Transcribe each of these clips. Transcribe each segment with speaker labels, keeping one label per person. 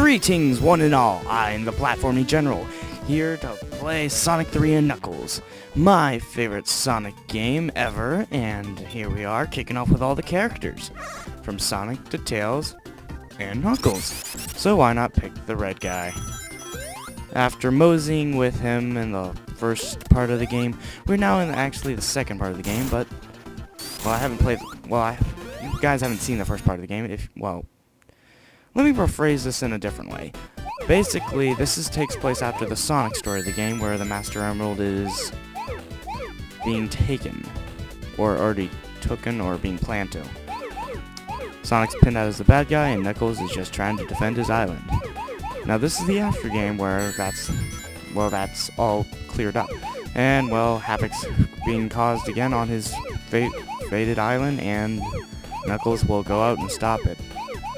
Speaker 1: Greetings, one and all. I'm the Platforming General, here to play Sonic 3 and Knuckles, my favorite Sonic game ever, and here we are, kicking off with all the characters, from Sonic to Tails and Knuckles. So why not pick the red guy? After moseying with him in the first part of the game, we're now in actually the second part of the game, but, well, you guys haven't seen the first part of the game. Let me rephrase this in a different way. Basically, this takes place after the Sonic story of the game, where the Master Emerald is being taken, or already taken, or being planned to. Sonic's pinned out as the bad guy, and Knuckles is just trying to defend his island. Now, this is the after game where that's all cleared up, and havoc's being caused again on his fated island, and Knuckles will go out and stop it.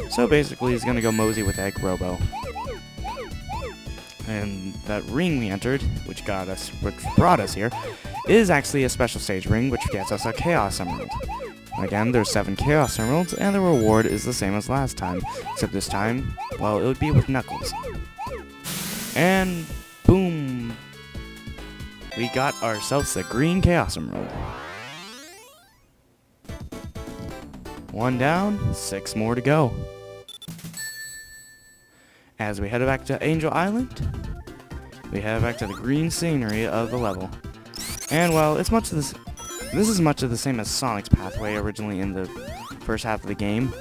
Speaker 1: So basically, he's gonna go mosey with Egg Robo. And that ring we entered, which brought us here, is actually a special stage ring, which gets us a Chaos Emerald. Again, there's 7 Chaos Emeralds, and the reward is the same as last time, except this time, it would be with Knuckles. And boom! We got ourselves the green Chaos Emerald. 1 down, 6 more to go. As we head back to Angel Island, we head back to the green scenery of the level. And this is much of the same as Sonic's pathway originally in the first half of the game.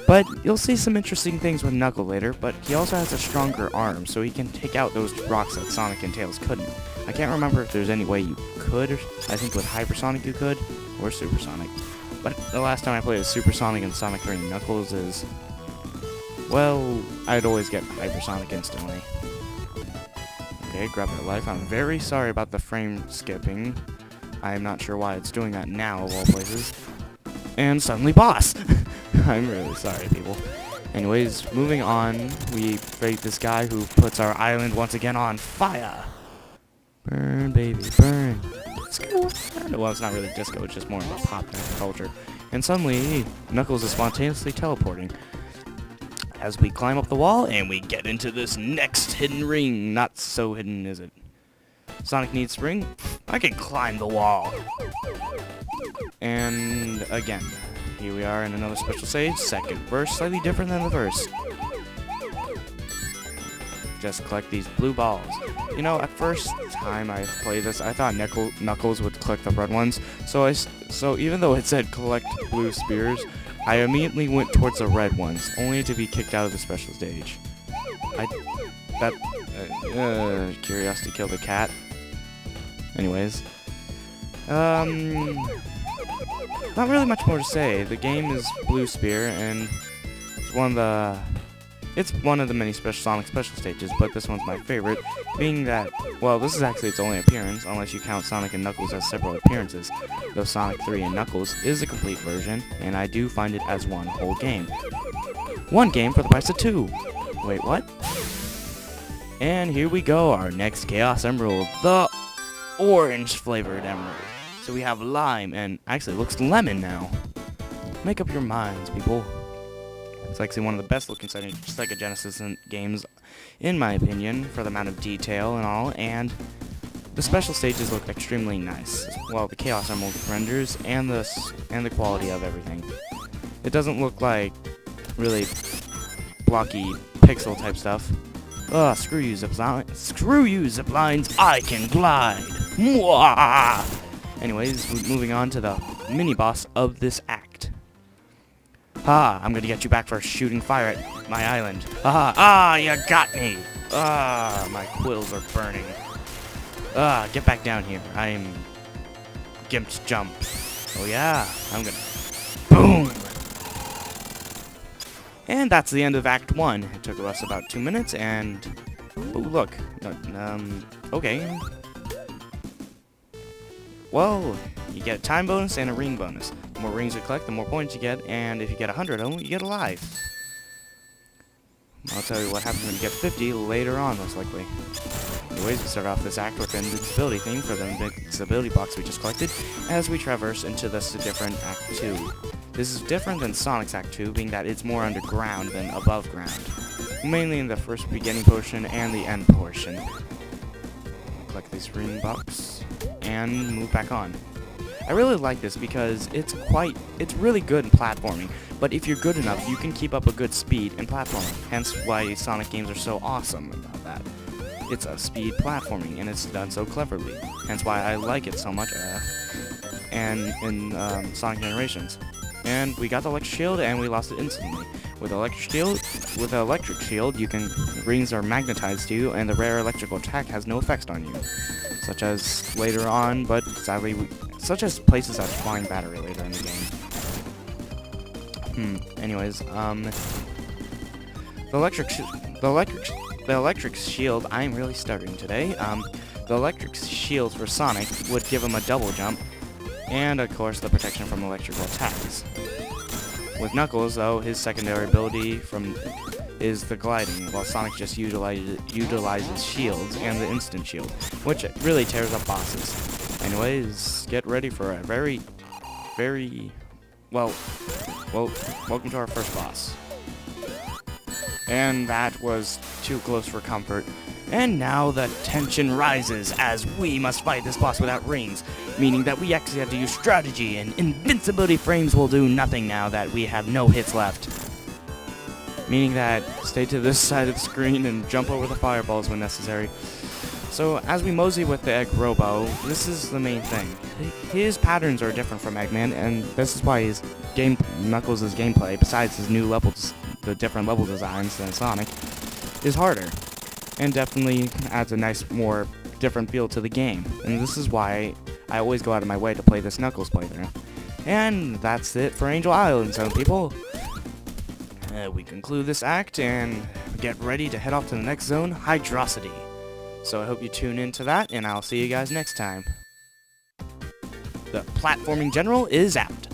Speaker 1: But you'll see some interesting things with Knuckles later, but he also has a stronger arm, so he can take out those rocks that Sonic and Tails couldn't. I can't remember if there's any way you could. I think with Hypersonic you could, or Supersonic. But the last time I played with Supersonic and Sonic 3 and Knuckles is, I'd always get Hypersonic instantly. Okay, grab their life. I'm very sorry about the frame skipping. I'm not sure why it's doing that now, of all places. And suddenly boss! I'm really sorry, people. Anyways, moving on, we fight this guy who puts our island once again on fire. Burn, baby, burn. Disco. Well, it's not really disco, it's just more of a pop culture. And suddenly, Knuckles is spontaneously teleporting. As we climb up the wall, and we get into this next hidden ring. Not so hidden, is it? Sonic needs spring. I can climb the wall. And again, here we are in another special stage. Second verse, slightly different than the first. Just collect these blue balls. You know, at first time I played this, I thought Knuckles would collect the red ones. So even though it said collect blue spears, I immediately went towards the red ones, only to be kicked out of the special stage. Curiosity killed the cat. Anyways, not really much more to say. The game is Blue Spear, and it's one of the many Sonic special stages, but this one's my favorite, being that, this is actually its only appearance, unless you count Sonic and Knuckles as several appearances, though Sonic 3 and Knuckles is a complete version, and I do find it as one whole game. One game for the price of 2! Wait, what? And here we go, our next Chaos Emerald, the orange-flavored emerald. So we have lime, and actually it looks lemon now. Make up your minds, people. It's actually one of the best looking Sega Genesis games, in my opinion, for the amount of detail and all, and the special stages look extremely nice. The Chaos Emerald renders and the quality of everything. It doesn't look like really blocky pixel type stuff. Ugh, screw you, ziplines, I can glide! Mwah! Anyways, moving on to the mini-boss of this act. I'm gonna get you back for shooting fire at my island. You got me! My quills are burning. Get back down here. I'm Gimp's Jump. Oh yeah, I'm gonna... Boom! And that's the end of Act 1. It took us about 2 minutes, and... Oh, look. Okay. You get a time bonus and a ring bonus. The more rings you collect, the more points you get, and if you get 100 of them, you get a life. I'll tell you what happens when you get 50 later on, most likely. Anyways, we start off this act with an invincibility theme for the invincibility box we just collected, as we traverse into this different Act 2. This is different than Sonic's Act 2, being that it's more underground than above ground. mainly in the first beginning portion and the end portion. Collect these ring bucks and move back on. I really like this because it's really good in platforming, but if you're good enough, you can keep up a good speed in platforming, hence why Sonic games are so awesome about that. It's a speed platforming, and it's done so cleverly, hence why I like it so much, and in Sonic Generations. And we got the electric shield, and we lost it instantly. With electric shield, you can rings are magnetized to you, and the rare electrical attack has no effects on you, such as later on, but sadly, such as places as flying battery later in the game. Anyways, the electric shield. I'm really stuttering today. The electric shield for Sonic would give him a double jump, and of course the protection from electrical attacks. With Knuckles, though, his secondary ability is the gliding, while Sonic just utilizes shields and the instant shield, which really tears up bosses. Anyways, get ready for a welcome to our first boss. And that was too close for comfort. And now the tension rises as we must fight this boss without rings, meaning that we actually have to use strategy, and invincibility frames will do nothing now that we have no hits left. Meaning that stay to this side of the screen and jump over the fireballs when necessary. So as we mosey with the Egg Robo, this is the main thing. His patterns are different from Eggman, and this is why Knuckles' gameplay, besides his new levels, the different level designs than Sonic, is harder. And definitely adds a nice, more different feel to the game. And this is why I always go out of my way to play this Knuckles playthrough. And that's it for Angel Island, so people. We conclude this act and get ready to head off to the next zone, Hydrocity. So I hope you tune in to that, and I'll see you guys next time. The Platforming General is out.